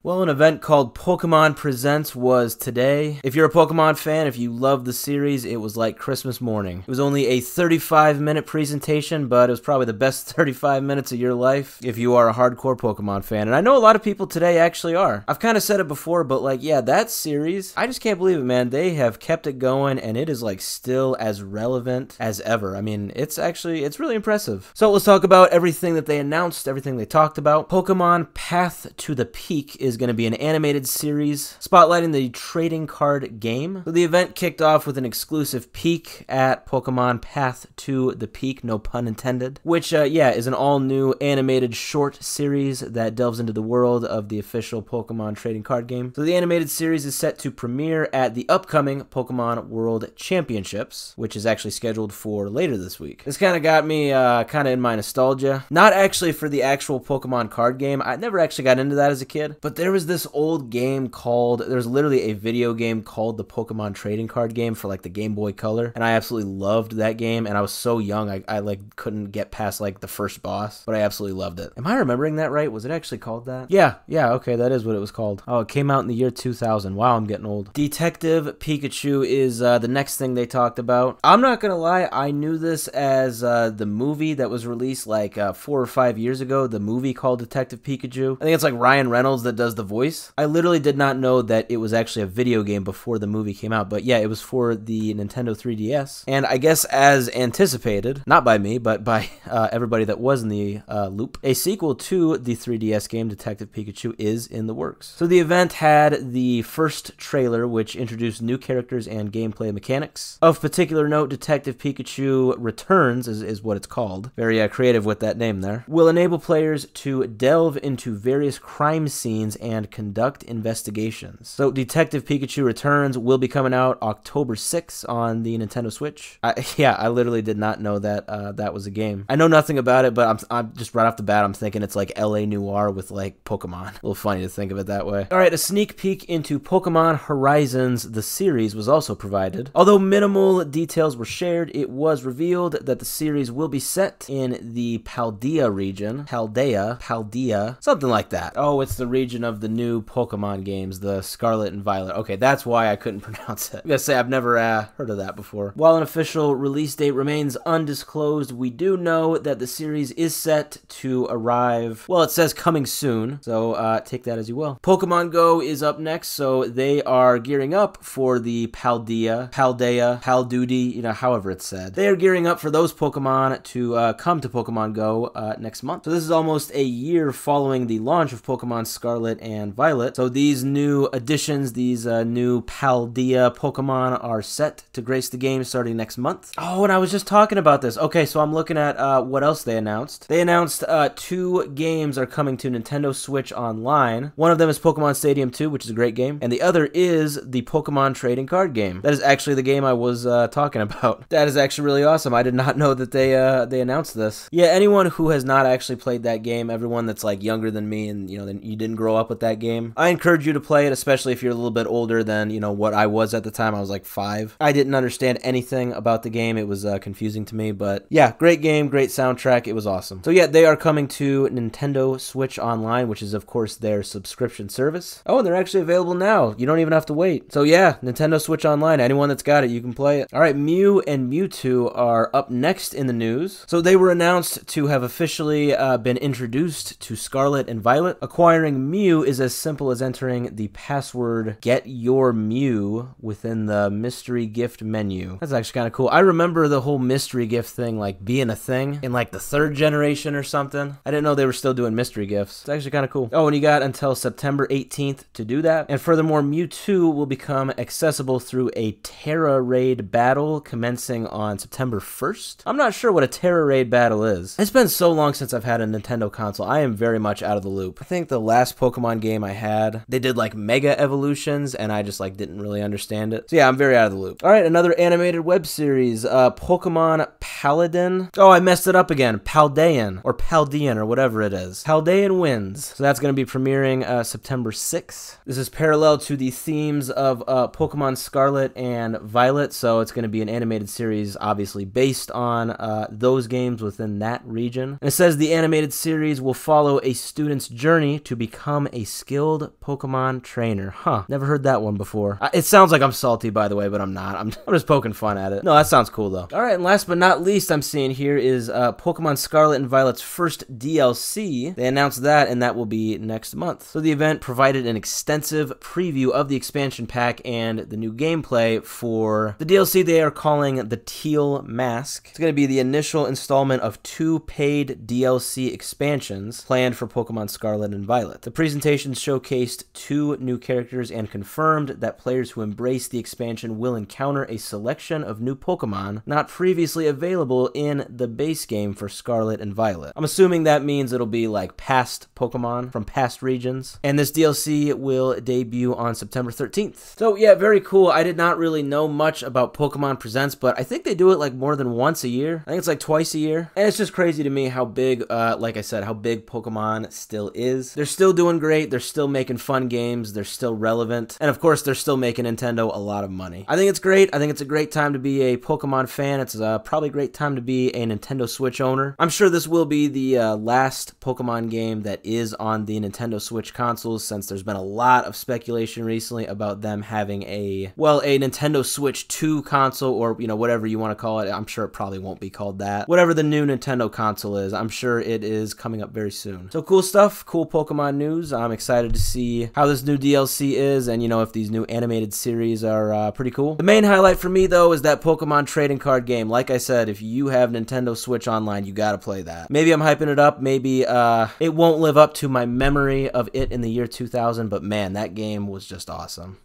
Well, an event called Pokemon Presents was today. If you're a Pokemon fan, if you love the series, it was like Christmas morning. It was only a 35-minute presentation, but it was probably the best 35 minutes of your life if you are a hardcore Pokemon fan. And I know a lot of people today actually are. I've kind of said it before, but like, yeah, that series, I just can't believe it, man. They have kept it going, and it is like still as relevant as ever. I mean, it's really impressive. So let's talk about everything that they announced, everything they talked about. Pokemon Path to the Peak is going to be an animated series spotlighting the trading card game. So the event kicked off with an exclusive peek at Pokemon Path to the Peak, no pun intended, which, is an all-new animated short series that delves into the world of the official Pokemon trading card game. So the animated series is set to premiere at the upcoming Pokemon World Championships, which is actually scheduled for later this week. This kind of got me kind of in my nostalgia. Not actually for the actual Pokemon card game. I never actually got into that as a kid, but there was this old game there's literally a video game called the Pokemon Trading Card Game for like the Game Boy Color, and I absolutely loved that game, and I was so young, I like couldn't get past like the first boss, but I absolutely loved it. Am I remembering that right? Was it actually called that? Yeah, okay, that is what it was called. Oh, it came out in the year 2000. Wow, I'm getting old. Detective Pikachu is the next thing they talked about. I'm not gonna lie, I knew this as the movie that was released like 4 or 5 years ago, the movie called Detective Pikachu. I think it's like Ryan Reynolds that does the voice. I literally did not know that it was actually a video game before the movie came out, but yeah, it was for the Nintendo 3DS. And I guess as anticipated, not by me, but by everybody that was in the loop, a sequel to the 3DS game Detective Pikachu is in the works. So the event had the first trailer, which introduced new characters and gameplay mechanics. Of particular note, Detective Pikachu Returns is what it's called. Very creative with that name there. Will enable players to delve into various crime scenes and conduct investigations. So Detective Pikachu Returns will be coming out October 6th on the Nintendo Switch. I literally did not know that that was a game. I know nothing about it, but I'm just right off the bat, I'm thinking it's like LA Noire with like Pokemon. A little funny to think of it that way. Alright, a sneak peek into Pokemon Horizons, the series, was also provided. Although minimal details were shared, it was revealed that the series will be set in the Paldea region. Paldea, something like that. Oh, it's the region of the new Pokemon games, the Scarlet and Violet. Okay, that's why I couldn't pronounce it. I'm gonna say I've never heard of that before. While an official release date remains undisclosed, we do know that the series is set to arrive, well, it says coming soon, so take that as you will. Pokemon Go is up next, so they are gearing up for the Paldea, Palduty, however it's said. They are gearing up for those Pokemon to come to Pokemon Go next month. So this is almost a year following the launch of Pokemon Scarlet and Violet. So these new additions, these new Paldea Pokemon are set to grace the game starting next month. Oh, and I was just talking about this. Okay, so I'm looking at what else they announced. They announced 2 games are coming to Nintendo Switch Online. One of them is Pokemon Stadium 2, which is a great game, and the other is the Pokemon Trading Card Game. That is actually the game I was talking about. That is actually really awesome. I did not know that they announced this. Yeah, anyone who has not actually played that game, everyone that's like younger than me and you didn't grow up with that game, I encourage you to play it, especially if you're a little bit older than what I was at the time. I was like 5. I didn't understand anything about the game. It was confusing to me, but yeah, great game, great soundtrack. It was awesome. So yeah, they are coming to Nintendo Switch Online, which is of course their subscription service. Oh, and they're actually available now. You don't even have to wait. So yeah, Nintendo Switch Online, anyone that's got it, you can play it. All right, Mew and Mewtwo are up next in the news. So they were announced to have officially been introduced to Scarlet and Violet. Acquiring Mew is as simple as entering the password "Get Your Mew" within the mystery gift menu. That's actually kind of cool. I remember the whole mystery gift thing like being a thing in like the 3rd generation or something. I didn't know they were still doing mystery gifts. It's actually kind of cool. Oh, and you got until September 18th to do that. And furthermore, Mewtwo will become accessible through a Terra Raid battle commencing on September 1st. I'm not sure what a Terra Raid battle is. It's been so long since I've had a Nintendo console. I am very much out of the loop. I think the last Pokemon game I had, they did like Mega Evolutions, and I just like didn't really understand it. So yeah, I'm very out of the loop. All right, another animated web series, Pokemon Paladin. Oh, I messed it up again. Paldean or whatever it is. Paldean wins. So that's going to be premiering September 6th. This is parallel to the themes of Pokemon Scarlet and Violet, so it's going to be an animated series obviously based on those games within that region. And it says the animated series will follow a student's journey to become a skilled Pokemon trainer. Huh, never heard that one before. It sounds like I'm salty, by the way, but I'm not. I'm just poking fun at it. No, that sounds cool, though. All right, and last but not least I'm seeing here is Pokemon Scarlet and Violet's first DLC. They announced that, and that will be next month. So the event provided an extensive preview of the expansion pack and the new gameplay for the DLC they are calling the Teal Mask. It's going to be the initial installment of 2 paid DLC expansions planned for Pokemon Scarlet and Violet. The presentation showcased 2 new characters and confirmed that players who embrace the expansion will encounter a selection of new Pokemon not previously available in the base game for Scarlet and Violet. I'm assuming that means it'll be like past Pokemon from past regions, and this DLC will debut on September 13th. So yeah, very cool. I did not really know much about Pokemon Presents, but I think they do it like more than once a year. I think it's like twice a year, and it's just crazy to me how big, like I said, how big Pokemon still is. They're still doing great. They're still making fun games. They're still relevant, and of course, they're still making Nintendo a lot of money. I think it's great. I think it's a great time to be a Pokemon fan. It's probably a great time to be a Nintendo Switch owner. I'm sure this will be the last Pokemon game that is on the Nintendo Switch consoles, since there's been a lot of speculation recently about them having a Nintendo Switch 2 console, or, you know, whatever you want to call it. I'm sure it probably won't be called that. Whatever the new Nintendo console is, I'm sure it is coming up very soon. So cool stuff, cool Pokemon news. I'm excited to see how this new DLC is, and, you know, if these new animated series are pretty cool. The main highlight for me, though, is that Pokemon trading card game. Like I said, if you have Nintendo Switch Online, you gotta play that. Maybe I'm hyping it up. Maybe it won't live up to my memory of it in the year 2000, but man, that game was just awesome.